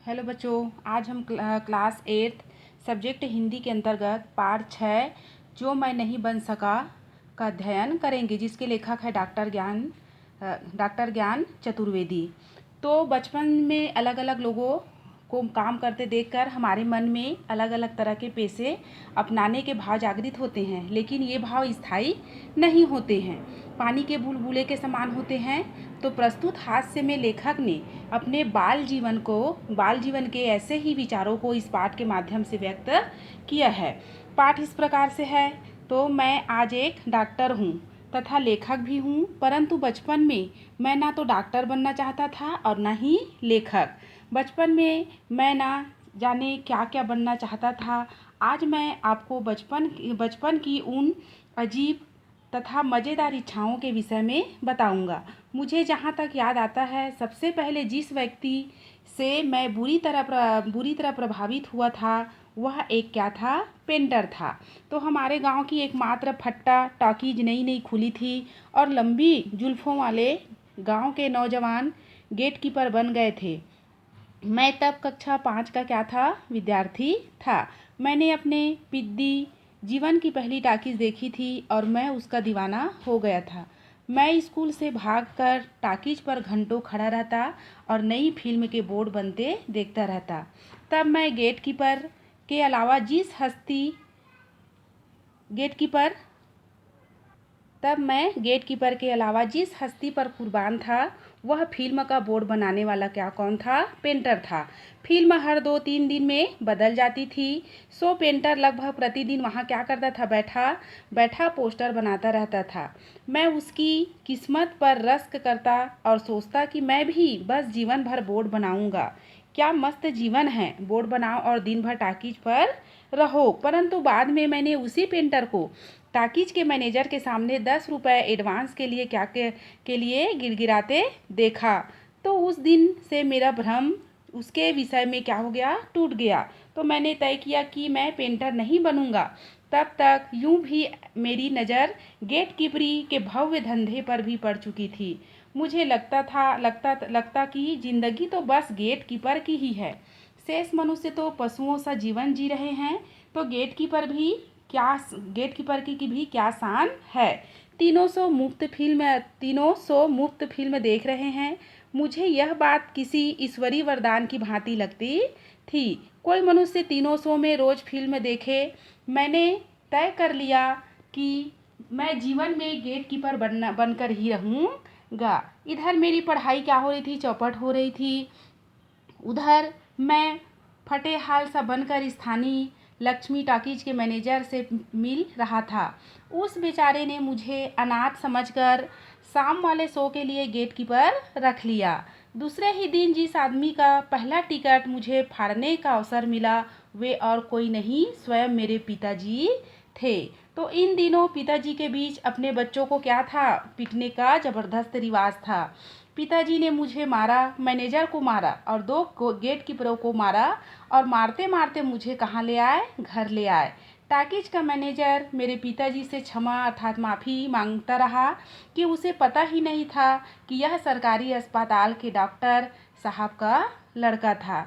Hello बच्चों, आज हम क्लास 8 सब्जेक्ट हिंदी के अंतर्गत पाठ 6 जो मैं नहीं बन सका का अध्ययन करेंगे, जिसके लेखक है डॉक्टर ज्ञान चतुर्वेदी। तो बचपन में अलग अलग लोगों को काम करते देखकर हमारे मन में अलग अलग तरह के पेशे अपनाने के भाव जागृत होते हैं, लेकिन ये भाव स्थायी नहीं होते हैं, पानी के बुलबुले के समान होते हैं। तो प्रस्तुत हास्य में लेखक ने अपने बाल जीवन के ऐसे ही विचारों को इस पाठ के माध्यम से व्यक्त किया है। पाठ इस प्रकार से है। तो मैं आज एक डॉक्टर हूँ तथा लेखक भी हूँ, परंतु बचपन में मैं ना तो डॉक्टर बनना चाहता था और ना ही लेखक। बचपन में मैं ना जाने क्या क्या बनना चाहता था। आज मैं आपको बचपन की उन अजीब तथा मज़ेदार इच्छाओं के विषय में बताऊंगा। मुझे जहाँ तक याद आता है, सबसे पहले जिस व्यक्ति से मैं बुरी तरह प्रभावित हुआ था वह एक क्या था, पेंटर था। तो हमारे गांव की एकमात्र फट्टा टॉकीज नई खुली थी और लंबी जुल्फों वाले गांव के नौजवान गेटकीपर बन गए थे। मैं तब कक्षा 5 का क्या था, विद्यार्थी था। मैंने अपने पिद्दी जीवन की पहली टाकीज देखी थी और मैं उसका दीवाना हो गया था। मैं स्कूल से भागकर टाकीज पर घंटों खड़ा रहता और नई फिल्म के बोर्ड बनते देखता रहता। तब मैं गेटकीपर के अलावा जिस हस्ती पर कुर्बान था वह फिल्म का बोर्ड बनाने वाला कौन था, पेंटर था। फिल्म हर 2-3 दिन में बदल जाती थी। सो पेंटर लगभग प्रतिदिन वहाँ क्या करता था, बैठा पोस्टर बनाता रहता था। मैं उसकी किस्मत पर रश्क करता और सोचता कि मैं भी बस जीवन भर बोर्ड बनाऊंगा। क्या मस्त जीवन है, बोर्ड बनाओ और दिन भर टाकीज पर रहो। परंतु बाद में मैंने उसी पेंटर को टाकीज के मैनेजर के सामने 10 रुपये एडवांस के लिए गिड़गिड़ाते देखा। तो उस दिन से मेरा भ्रम उसके विषय में क्या हो गया, टूट गया। तो मैंने तय किया कि मैं पेंटर नहीं बनूंगा। तब तक यूं भी मेरी नज़र गेटकीपरी के भव्य धंधे पर भी पड़ चुकी थी। मुझे लगता कि जिंदगी तो बस गेटकीपर की ही है। शेष मनुष्य तो पशुओं सा जीवन जी रहे हैं, तो गेटकीपर की भी क्या शान है। 300 मुफ्त फिल्म देख रहे हैं। मुझे यह बात किसी ईश्वरीय वरदान की भांति लगती थी। कोई मनुष्य 300 में रोज फिल्म देखे। मैंने तय कर लिया कि मैं जीवन में गेटकीपर बनकर ही रहूँगा। इधर मेरी पढ़ाई क्या हो रही थी, चौपट हो रही थी। उधर मैं फटे हाल सा बनकर स्थानीय लक्ष्मी टॉकीज के मैनेजर से मिल रहा था। उस बेचारे ने मुझे अनाथ समझकर शाम वाले शो के लिए गेटकीपर रख लिया। दूसरे ही दिन जिस आदमी का पहला टिकट मुझे फाड़ने का अवसर मिला, वे और कोई नहीं, स्वयं मेरे पिताजी थे। तो इन दिनों पिताजी के बीच अपने बच्चों को क्या था, पीटने का जबरदस्त रिवाज था। पिताजी ने मुझे मारा, मैनेजर को मारा और 2 गेटकीपरों को मारा और मारते मारते मुझे कहाँ ले आए, घर ले आए। टाकीज का मैनेजर मेरे पिताजी से क्षमा अर्थात माफ़ी मांगता रहा कि उसे पता ही नहीं था कि यह सरकारी अस्पताल के डॉक्टर साहब का लड़का था।